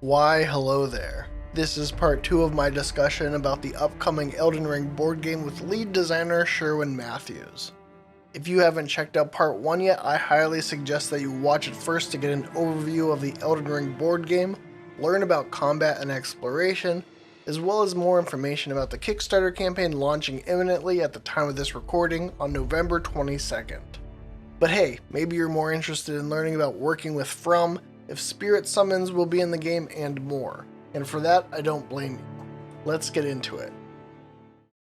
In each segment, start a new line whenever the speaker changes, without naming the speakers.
Why, hello there. This is part 2 of my discussion about the upcoming Elden Ring board game with lead designer Sherwin Matthews. If you haven't checked out part 1 yet, I highly suggest that you watch it first to get an overview of the Elden Ring board game, learn about combat and exploration, as well as more information about the Kickstarter campaign launching imminently at the time of this recording on November 22nd. But hey, maybe you're more interested in learning about working with From, if spirit summons will be in the game, and more. And for that, I don't blame you. Let's get into it.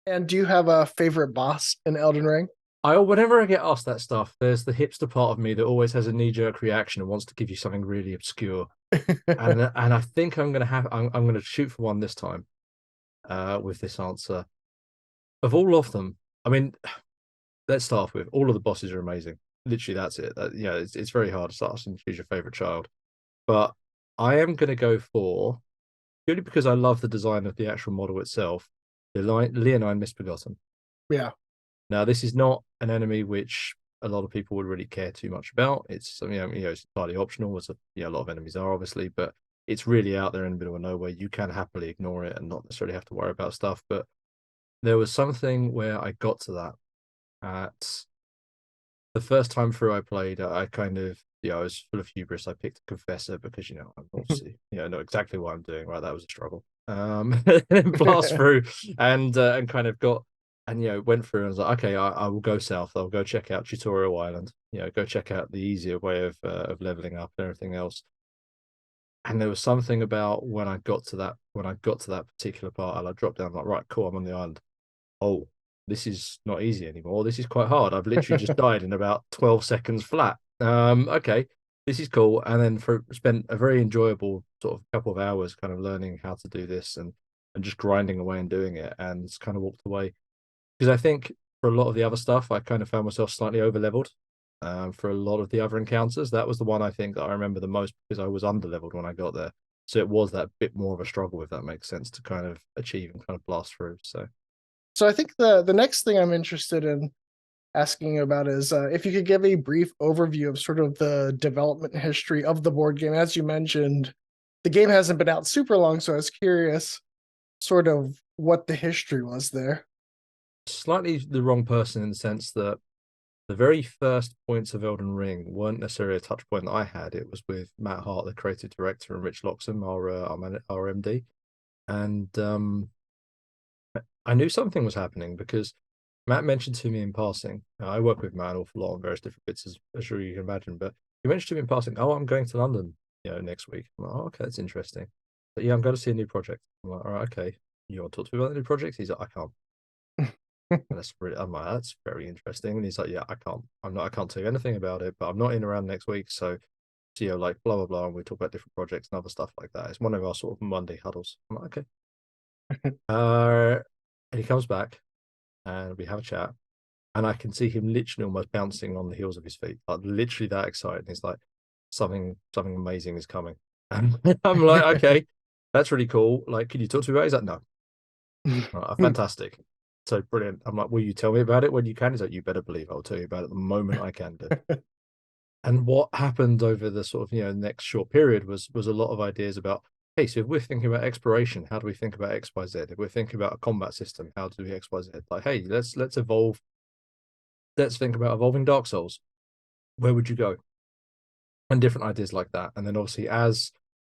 And do you have a favorite boss in Elden Ring?
Whenever I get asked that stuff, there's the hipster part of me that always has a knee-jerk reaction and wants to give you something really obscure. And I think I'm gonna shoot for one this time, with this answer. Of all of them, I mean, let's start with all of the bosses are amazing. Literally, that's it. It's very hard to start and choose your favorite child, but I am gonna go for, purely because I love the design of the actual model itself, the Leonine Misbegotten.
Yeah.
Now, this is not an enemy which a lot of people would really care too much about. It's it's entirely optional, as a lot of enemies are, obviously, but it's really out there in the middle of nowhere. You can happily ignore it and not necessarily have to worry about stuff. But there was something where I got to that at the first time through I played. I kind of, I was full of hubris. I picked a confessor because I'm obviously know exactly what I'm doing. Right, that was a struggle. And blast through and kind of got. And went through and was like, okay, I will go south. I'll go check out Tutorial Island. Go check out the easier way of leveling up and everything else. And there was something about when I got to that particular part, and I dropped down like, right, cool, I'm on the island. Oh, this is not easy anymore. This is quite hard. I've literally just died in about 12 seconds flat. Okay, this is cool. And then spent a very enjoyable sort of couple of hours kind of learning how to do this and just grinding away and doing it, and kind of walked away. Because I think for a lot of the other stuff, I kind of found myself slightly over leveled. For a lot of the other encounters, that was the one I think that I remember the most, because I was under leveled when I got there. So it was that bit more of a struggle, if that makes sense, to kind of achieve and kind of blast through.
So I think the next thing I'm interested in asking about is if you could give a brief overview of sort of the development history of the board game. As you mentioned, the game hasn't been out super long, so I was curious sort of what the history was there.
Slightly the wrong person, in the sense that the very first points of Elden Ring weren't necessarily a touch point that I had. It was with Matt Hart, the creative director, and Rich Loxham, our MD. And I knew something was happening because Matt mentioned to me in passing. I work with Matt an awful lot on various different bits, as sure you can imagine. But he mentioned to me in passing, "Oh, I'm going to London, next week." I'm like, "Oh, okay, that's interesting." But yeah, I'm going to see a new project. I'm like, "All right, okay. You want to talk to me about the new project?" He's like, "I can't." I'm like, "That's very interesting." And he's like, "Yeah, I can't. I can't tell you anything about it, but I'm not in around next week. So, like blah blah blah, and we talk about different projects and other stuff like that. It's one of our sort of Monday huddles." I'm like, "Okay." And he comes back and we have a chat, and I can see him literally almost bouncing on the heels of his feet, like literally that excited. He's like, something amazing is coming. And I'm like, "Okay, that's really cool. Like, can you talk to me about it?" He's like, "No." Right, fantastic. So brilliant. I'm like, "Will you tell me about it when you can?" He's like, "You better believe I'll tell you about it the moment I can do." And what happened over the sort of next short period was a lot of ideas about, hey, so if we're thinking about exploration, how do we think about X, Y, Z? If we're thinking about a combat system, how do we X, Y, Z? Like, hey, let's evolve. Let's think about evolving Dark Souls. Where would you go? And different ideas like that. And then obviously, as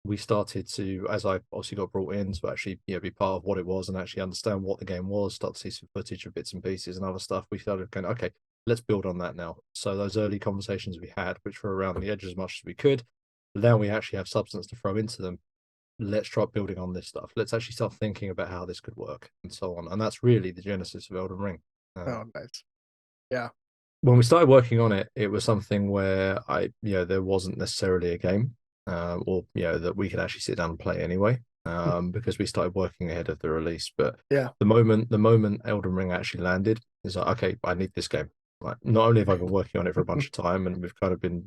I obviously got brought in to actually be part of what it was and actually understand what the game was, start to see some footage of bits and pieces and other stuff, we started going, okay, let's build on that now. So those early conversations we had, which were around the edges as much as we could, now we actually have substance to throw into them. Let's try building on this stuff. Let's actually start thinking about how this could work and so on. And that's really the genesis of Elden Ring.
Oh, nice. Yeah.
When we started working on it, it was something where there wasn't necessarily a game, or that we could actually sit down and play anyway, because we started working ahead of the release. But
Yeah.
the moment Elden Ring actually landed, it's like, okay, I need this game. Like, not only have I been working on it for a bunch of time, and we've kind of been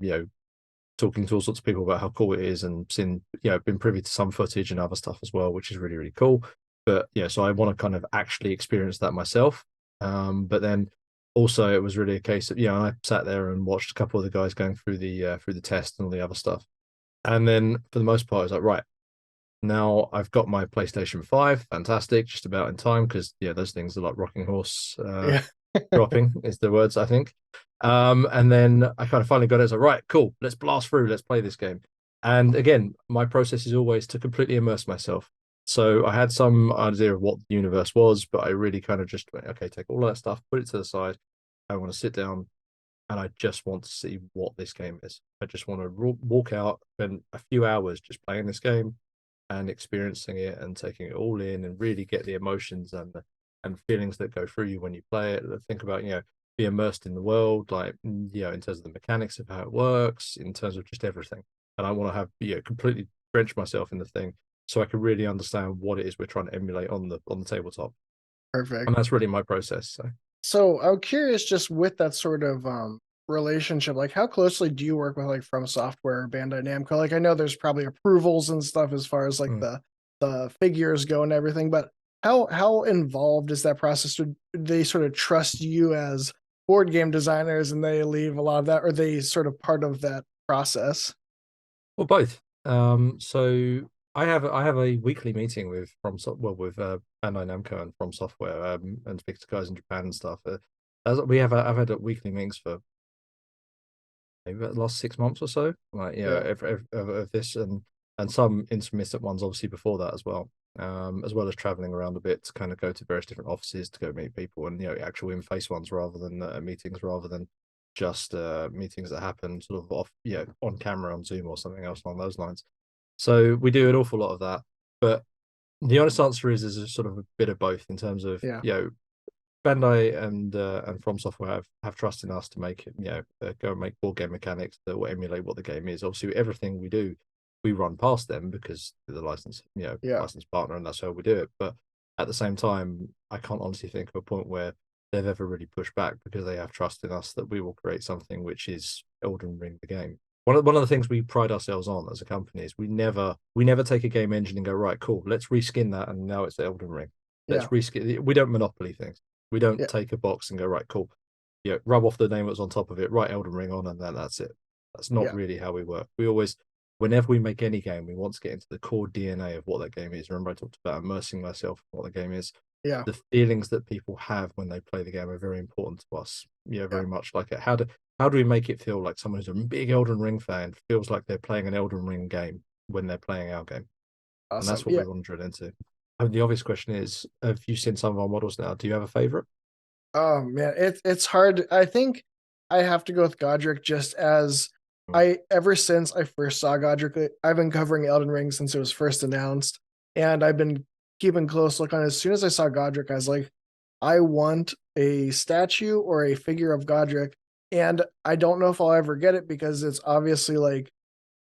talking to all sorts of people about how cool it is, and seen been privy to some footage and other stuff as well, which is really really cool. But so I want to kind of actually experience that myself. But then also it was really a case of I sat there and watched a couple of the guys going through the test and all the other stuff, and then for the most part, I was like, right, Now I've got my PlayStation 5, fantastic, just about in time because yeah, those things are like rocking horse
Yeah.
dropping is the words I think. And then I kind of finally got it as a right, cool, let's blast through, let's play this game. And again, my process is always to completely immerse myself. So I had some idea of what the universe was, but I really kind of just went, okay, take all that stuff, put it to the side. I want to sit down and I just want to see what this game is. I just want to walk out, spend a few hours just playing this game and experiencing it and taking it all in and really get the emotions and feelings that go through you when you play it. Think about, be immersed in the world, like, in terms of the mechanics of how it works, in terms of just everything. And I want to have, completely drench myself in the thing so I can really understand what it is we're trying to emulate on the tabletop.
Perfect.
And that's really my process. So
So I'm curious, just with that sort of relationship, like how closely do you work with like From Software or Bandai Namco? Like I know there's probably approvals and stuff as far as like
mm.
the figures go and everything, but how involved is that process? Do they sort of trust you as board game designers and they leave a lot of that, or are they sort of part of that process?
Well, both. So I have a weekly meeting with with Bandai Namco and From Software, and speak to guys in Japan and stuff. As we have, I've had weekly meetings for maybe the last 6 months or so. Like
Yeah,
of this and some intermittent ones, obviously before that as well. As well as traveling around a bit to kind of go to various different offices to go meet people and actual in-face ones rather than meetings rather than just meetings that happen sort of off on camera on Zoom or something else along those lines. So we do an awful lot of that, but the honest answer is a sort of a bit of both in terms of
yeah,
Bandai and From Software have trust in us to make it, go and make board game mechanics that will emulate what the game is. Obviously, everything we do, we run past them because they're the
yeah,
license partner, and that's how we do it. But at the same time, I can't honestly think of a point where they've ever really pushed back because they have trust in us that we will create something which is Elden Ring the game. One of the things we pride ourselves on as a company is we never take a game engine and go, right, cool, let's reskin that and now it's Elden Ring. Let's
yeah,
reskin. We don't monopoly things. We don't
yeah,
take a box and go, right, cool. Rub off the name that's on top of it, write Elden Ring on, and then that's it. That's not
yeah,
really how we work. We always, whenever we make any game, we want to get into the core DNA of what that game is. Remember, I talked about immersing myself in what the game is.
yeah,
The feelings that people have when they play the game are very important to us.
yeah.
Very much like it. How do we make it feel like someone who's a big Elden Ring fan feels like they're playing an Elden Ring game when they're playing our game? And
Awesome.
that's what
Yeah.
we want to drill into. And the obvious question is, have you seen some of our models now? Do you have a favorite?
Oh man, it's hard. I think I have to go with Godric just as
Mm,
I ever since I first saw Godric, I've been covering Elden Ring since it was first announced, and I've been keeping close look on it. As soon as I saw Godric, I was like, I want a statue or a figure of Godric, and I don't know if I'll ever get it because it's obviously like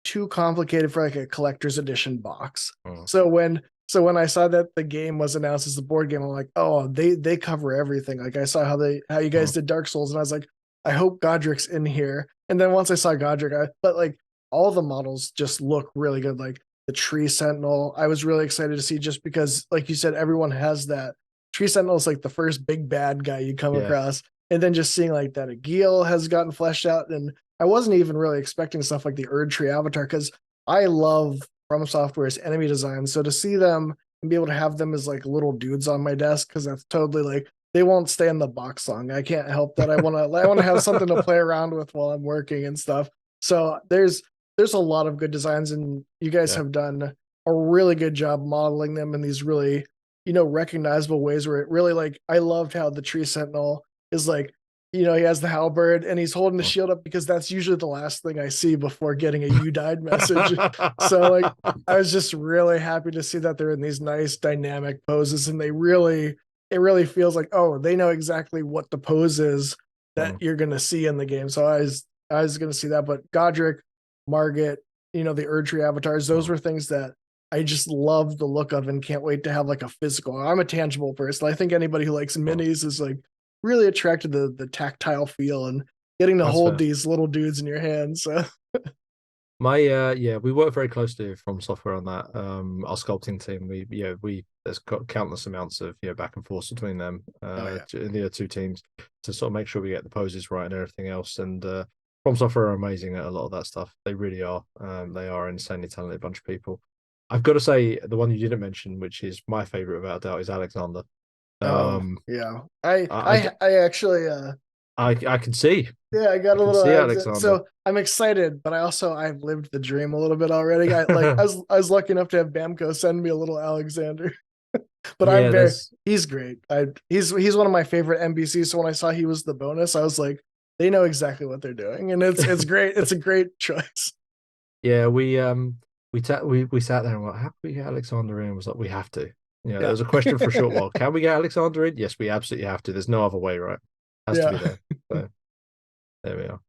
too complicated for like a collector's edition box.
mm,
So when I saw that the game was announced as the board game, I'm like, oh, they cover everything. Like I saw how you
mm,
guys did Dark Souls, and I was like, I hope Godric's in here. And then once I saw Godric, but like all the models just look really good. Like the Tree Sentinel, I was really excited to see just because, like you said, everyone has that. Tree Sentinel is like the first big bad guy you come
yeah.
across, and then just seeing like that Aguil has gotten fleshed out, and I wasn't even really expecting stuff like the Erd Tree Avatar because I love From Software's enemy design. So to see them and be able to have them as like little dudes on my desk, because that's totally like they won't stay in the box long. I can't help that. I want to have something to play around with while I'm working and stuff. So there's a lot of good designs, and you guys
Yeah.
have done a really good job modeling them in these really recognizable ways where it really like I loved how the Tree Sentinel is like he has the halberd and he's holding the
Mm.
shield up because that's usually the last thing I see before getting a "you died" message. So like I was just really happy to see that they're in these nice dynamic poses, and it really feels like, oh, they know exactly what the pose is that
Mm,
you're gonna see in the game. So I was gonna see that, but Godric, Margit, the Erdtree avatars, those
mm,
were things that I just love the look of and can't wait to have like a physical. I'm a tangible person. I think anybody who likes
mm.
minis is like really attracted to the tactile feel and getting to
That's
hold
fair.
these little dudes in your hands. So
My yeah, we work very closely from software on that. Our sculpting team, we there's countless amounts of back and forth between them,
oh yeah,
the two teams to sort of make sure we get the poses right and everything else. And from software are amazing at a lot of that stuff. They really are. They are an insanely talented bunch of people. I've got to say the one you didn't mention, which is my favorite without a doubt, is Alexander.
Oh
Um,
yeah,
I, I,
I actually
I can see,
yeah, I got
I
a
can
little
see
accent.
Alexander.
So I'm excited, but I've lived the dream a little bit already. I was lucky enough to have Bamco send me a little Alexander. But
Yeah, there's
he's great. He's one of my favorite NBCs. So when I saw he was the bonus, I was like, they know exactly what they're doing, and it's great. It's a great choice.
yeah, we sat there and went, how can we get Alexander in? It was like, we have to. You know, there
Yeah.
was a question for a short while. Can we get Alexander in? Yes, we absolutely have to. There's no other way, right? Has to be
Yeah.
there. So there we are.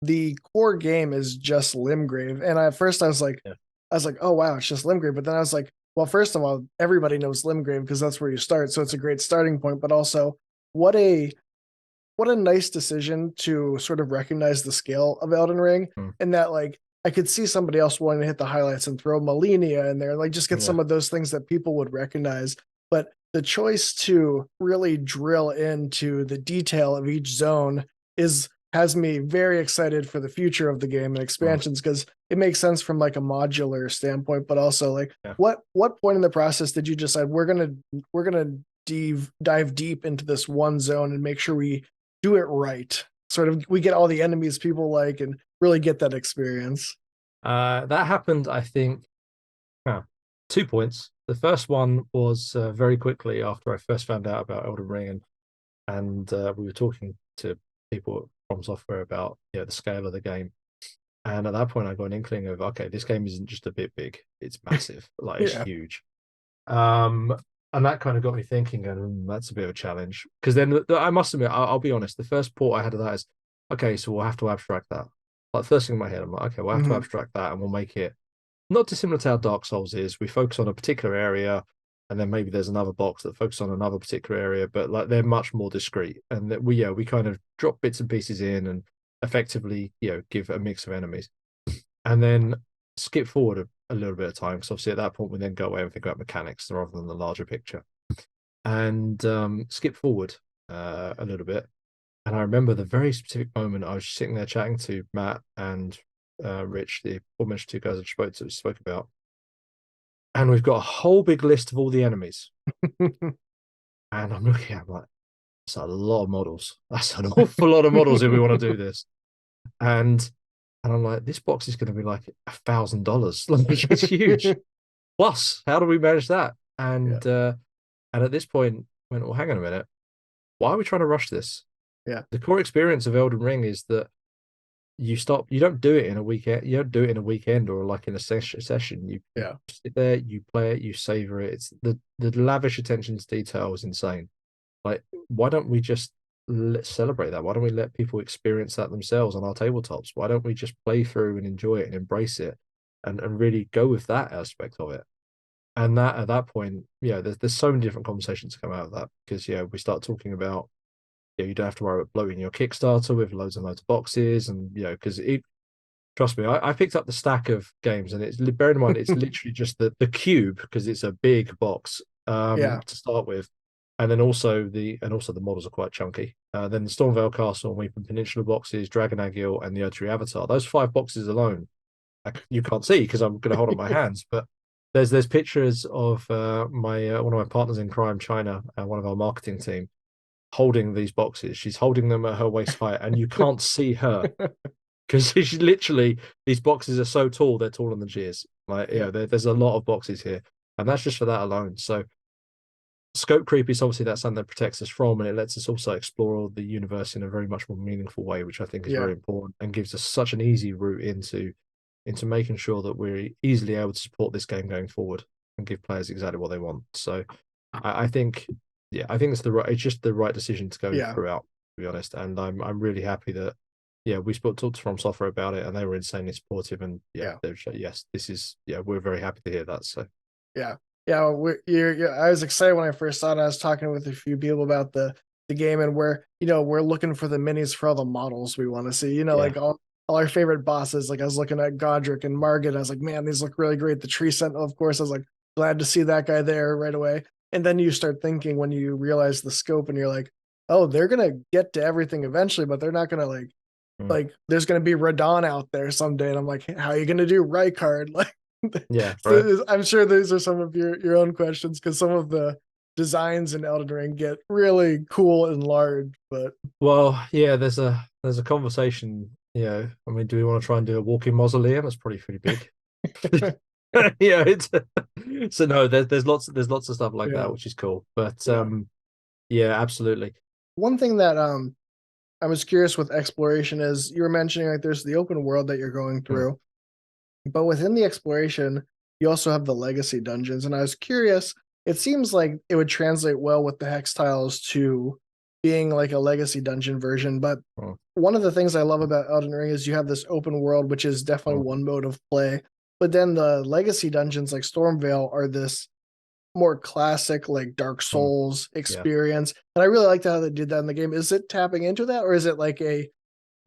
The core game is just Limgrave. And at first
Yeah.
I was like, oh wow, it's just Limgrave. But then I was like, well, first of all, everybody knows Limgrave because that's where you start. So it's a great starting point. But also, what a what a nice decision to sort of recognize the scale of Elden Ring,
Mm,
and that like I could see somebody else wanting to hit the highlights and throw Malenia in there, like just get
yeah.
some of those things that people would recognize. But the choice to really drill into the detail of each zone is has me very excited for the future of the game and
Mm,
expansions because it makes sense from like a modular standpoint, but also like
yeah.
what point in the process did you decide we're gonna dive deep into this one zone and make sure we do it right. Sort of, we get all the enemies people like and really get that experience.
That happened, I think, 2 points. The first one was very quickly after I first found out about Elden Ring, and we were talking to people from software about the scale of the game. And at that point, I got an inkling of, okay, this game isn't just a bit big; it's massive, like it's
Yeah.
huge. Um, and that kind of got me thinking, and that's a bit of a challenge. Because then I must admit, I'll be honest, the first port I had of that is, okay, so we'll have to abstract that. Like first thing in my head, I'm like, okay, we'll have to
Mm-hmm.
abstract that, and we'll make it not dissimilar to how Dark Souls is. We focus on a particular area, and then maybe there's another box that focuses on another particular area, but like they're much more discrete. And that we kind of drop bits and pieces in and effectively, give a mix of enemies. And then skip forward a little bit of time because obviously at that point we then go away and think about mechanics rather than the larger picture. And skip forward a little bit. And I remember the very specific moment I was sitting there chatting to Matt and Rich, the aforementioned two guys I spoke about, and we've got a whole big list of all the enemies. And I'm looking at like, that's a lot of models. That's an awful lot of models if we want to do this. And I'm like, this box is going to be like $1,000. Like it's huge. Plus, how do we manage that?
Yeah.
And at this point, went, well, hang on a minute. Why are we trying to rush this?
Yeah.
The core experience of Elden Ring is that you don't do it in a weekend, you don't do it in a weekend or like in a session. You
Yeah.
sit there, you play it, you savor it. It's the lavish attention to detail is insane. Like, why don't we just celebrate that? Why don't we let people experience that themselves on our tabletops? Why don't we just play through and enjoy it and embrace it and really go with that aspect of it? And that at that point, there's so many different conversations come out of that because we start talking about you don't have to worry about bloating your Kickstarter with loads and loads of boxes, and because it. Trust me, I picked up the stack of games, and it's bear in mind it's literally just the cube because it's a big box
Yeah.
to start with, and then also the models are quite chunky. Then the Stormvale Castle and Weeping Peninsula boxes, Dragon Agil, and the Otri Avatar. Those 5 boxes alone, you can't see because I'm going to hold up my hands, but there's pictures of my one of my partners in crime, China, one of our marketing team, holding these boxes. She's holding them at her waist height, and you can't see her because she literally these boxes are so tall they're taller than she is. Like
Yeah.
there's a lot of boxes here, and that's just for that alone. So scope creep is obviously that's something that protects us from, and it lets us also explore the universe in a very much more meaningful way, which I think is
Yeah.
very important and gives us such an easy route into making sure that we're easily able to support this game going forward and give players exactly what they want. So I think, I think it's just the right decision to go
Yeah.
throughout, to be honest. And I'm really happy that we talked to Fromsoftware about it and they were insanely supportive. And
Yeah.
they're just, yes, this is we're very happy to hear that. So
Yeah. Yeah. I was excited when I first saw it. I was talking with a few people about the game, and we're looking for the minis for all the models we want to see.
yeah,
Like all our favorite bosses. Like I was looking at Godric and Margit. I was like, man, these look really great. The Tree Sentinel, of course. I was like, glad to see that guy there right away. And then you start thinking when you realize the scope, and you're like, oh, they're gonna get to everything eventually, but they're not gonna
mm,
like there's gonna be Radon out there someday. And I'm like, how are you gonna do Rykard? Like
Yeah, right.
I'm sure those are some of your own questions because some of the designs in Elden Ring get really cool and large. But
Well, yeah, there's a conversation. I mean, do we want to try and do a walking mausoleum? That's probably pretty big. Yeah, it's so no, there's lots of stuff like
yeah,
that, which is cool. But
yeah.
yeah, absolutely.
One thing that I was curious with exploration is you were mentioning like there's the open world that you're going
Mm,
through, but within the exploration, you also have the legacy dungeons. And I was curious, it seems like it would translate well with the hex tiles to being like a legacy dungeon version. But
mm,
one of the things I love about Elden Ring is you have this open world, which is definitely
mm,
one mode of play. But then the legacy dungeons like Stormvale are this more classic like Dark
mm.
Souls
Yeah.
experience. And I really liked how they did that in the game. Is it tapping into that, or is it like a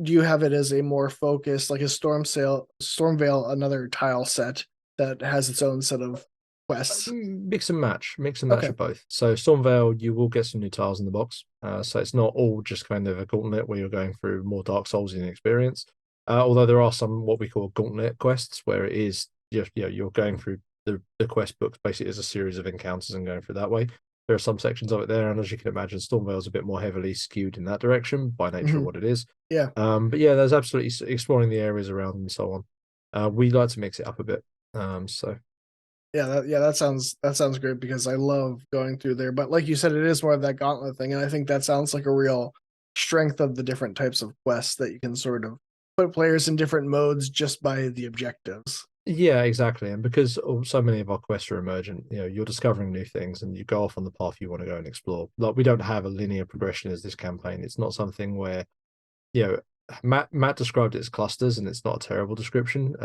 do you have it as a more focused like a Stormvale, another tile set that has its own set of quests?
Mix and match
Okay.
of both. So Stormvale, you will get some new tiles in the box. So it's not all just kind of a gauntlet where you're going through more Dark Souls in experience. Although there are some what we call gauntlet quests where it is just you're going through the quest books basically as a series of encounters and going through that way. There are some sections of it there, and as you can imagine, Stormvale is a bit more heavily skewed in that direction by nature of
Hmm.
what it is.
Yeah.
But yeah, there's absolutely exploring the areas around and so on. We like to mix it up a bit. So
Yeah, that sounds great because I love going through there. But like you said, it is more of that gauntlet thing, and I think that sounds like a real strength of the different types of quests that you can sort of put players in different modes just by the objectives.
yeah, exactly. And because so many of our quests are emergent, you're discovering new things and you go off on the path you want to go and explore. Like we don't have a linear progression as this campaign. It's not something where, you know, Matt described it as clusters, and it's not a terrible description.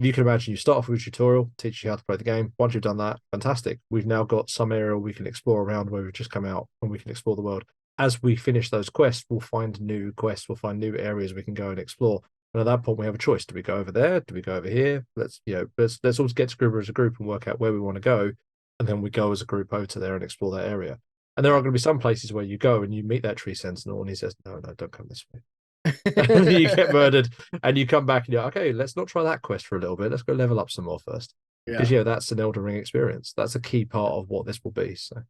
You can imagine you start off with a tutorial, teach you how to play the game. Once you've done that, fantastic. We've now got some area we can explore around where we've just come out and we can explore the world. As we finish those quests, we'll find new quests, we'll find new areas we can go and explore. And at that point, we have a choice. Do we go over there? Do we go over here? Let's all get together as a group and work out where we want to go. And then we go as a group over to there and explore that area. And there are
Yeah.
going to be some places where you go and you meet that tree sentinel and he says, no, no, don't come this way. And you get murdered and you come back and you're okay, let's not try that quest for a little bit. Let's go level up some more first. Because
Yeah.
that's an Elden Ring experience. That's a key part of what this will be. So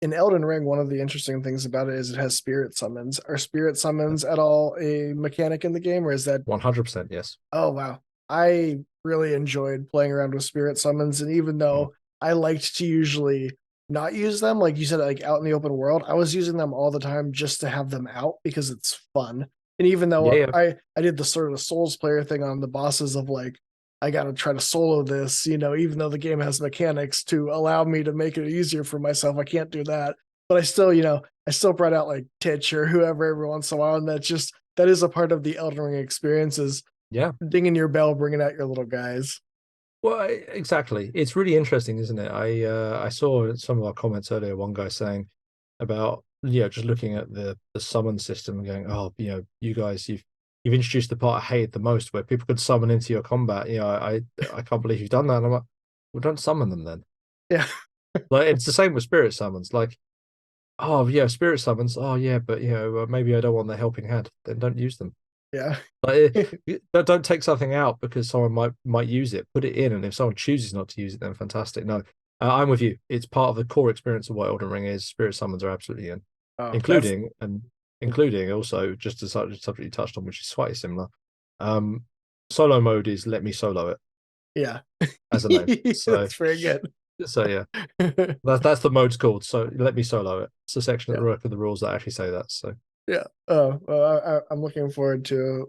In Elden Ring, one of the interesting things about it is it has spirit summons. Are spirit summons at all a mechanic in the game, or is that
100% yes.
oh wow. I really enjoyed playing around with spirit summons, and even
Mm.
though I liked to usually not use them, like you said, like out in the open world, I was using them all the time just to have them out because it's fun. And even
Yeah,
though
yeah.
I did the sort of Souls player thing on the bosses of like I gotta try to solo this, even though the game has mechanics to allow me to make it easier for myself, I can't do that. But I still brought out like Titch or whoever every once in a while, and that is a part of the Elden Ring experiences
Yeah.
dinging your bell, bringing out your little guys.
Well, exactly. It's really interesting, isn't it? I saw some of our comments earlier, one guy saying about just looking at the summon system and going, oh, you guys, you've introduced the part I hated the most where people could summon into your combat. I can't believe you've done that. And I'm like, well, don't summon them then.
Yeah,
Like it's the same with spirit summons. Like, oh yeah, spirit summons. Oh yeah, but maybe I don't want the helping hand. Then don't use them.
yeah,
Like, don't take something out because someone might use it. Put it in, and if someone chooses not to use it, then fantastic. No, I'm with you. It's part of the core experience of what Elden Ring is. Spirit summons are absolutely in,
oh, that's
including also just as such a subject you touched on, which is slightly similar. Um, Solo mode is let me solo it
yeah.
as a name. So
That's very good.
yeah, that's the mode's called. So let me solo it. It's a section at the work of the rules that actually say that. So.
Yeah. Oh, well, I'm looking forward to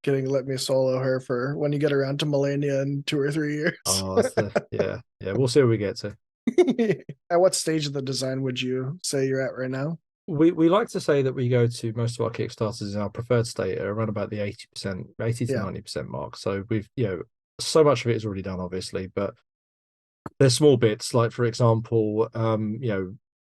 getting Let Me Solo her for when you get around to Melania in 2 or 3 years.
Oh, that's yeah. We'll see where we get to.
At what stage of the design would you say you're at right now?
We like to say that we go to most of our Kickstarters in our preferred state at around about the 80%, 80 to
Yeah.
90% mark. So we've, so much of it is already done, obviously, but there's small bits, like for example,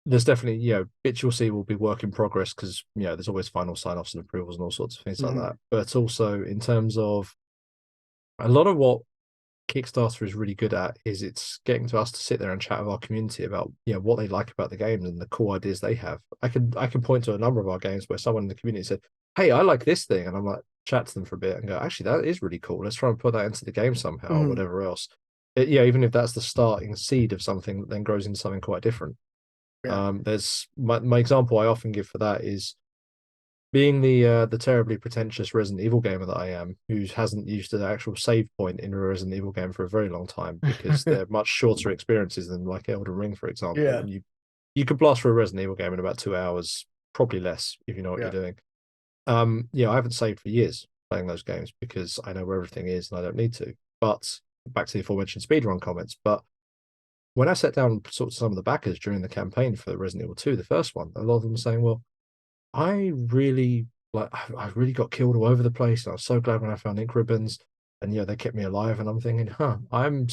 there's definitely, bits you'll see will be work in progress because, there's always final sign-offs and approvals and all sorts of things like
Mhm.
that. But also in terms of a lot of what Kickstarter is really good at is it's getting to us to sit there and chat with our community about what they like about the games and the cool ideas they have. I can point to a number of our games where someone in the community said, "Hey, I like this thing," and I'm like, chat to them for a bit and go, actually, that is really cool. Let's try and put that into the game somehow, or
Mhm.
whatever else. Yeah, even if that's the starting seed of something that then grows into something quite different.
Yeah.
There's my example I often give for that is being the terribly pretentious Resident Evil gamer that I am, who hasn't used an actual save point in a Resident Evil game for a very long time because they're much shorter experiences than like Elden Ring, for example.
Yeah.
And you could blast through a Resident Evil game in about 2 hours, probably less if you know what
Yeah.
you're doing. Yeah, I haven't saved for years playing those games because I know where everything is and I don't need to. But back to the aforementioned speedrun comments, but when I sat down and talked to some of the backers during the campaign for Resident Evil 2, the first one, a lot of them were saying, well, I really I really got killed all over the place. And I was so glad when I found ink ribbons and they kept me alive. And I'm thinking, I'm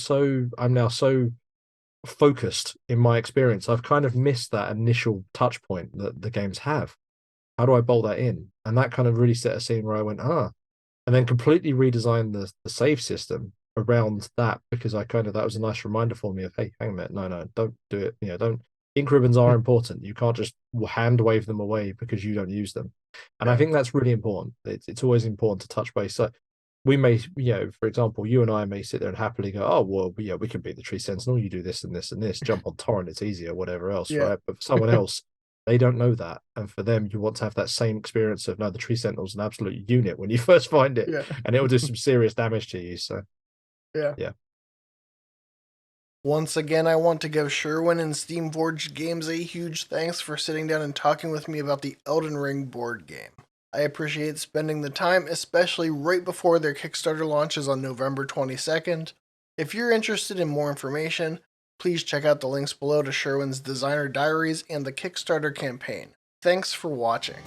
now so focused in my experience. I've kind of missed that initial touch point that the games have. How do I bolt that in? And that kind of really set a scene where I went, and then completely redesigned the save system around that because that was a nice reminder for me of, hey, hang on a minute, no, don't do it. Don't. Ink ribbons are important. You can't just hand wave them away because you don't use them. And I
Yeah.
think that's really important. It's always important to touch base. So we may, for example, you and I may sit there and happily go, oh, well, yeah, we can beat the Tree Sentinel. You do this and this and this. Jump on Torrent, it's easier, whatever else,
Yeah.
right? But for someone else, they don't know that. And for them, you want to have that same experience of, no, the Tree Sentinel's an absolute unit when you first find it,
Yeah.
and it will do some serious damage to you. So,
Yeah.
yeah.
Once again, I want to give Sherwin and Steamforged Games a huge thanks for sitting down and talking with me about the Elden Ring board game. I appreciate spending the time, especially right before their Kickstarter launches on November 22nd. If you're interested in more information, please check out the links below to Sherwin's designer diaries and the Kickstarter campaign. Thanks for watching.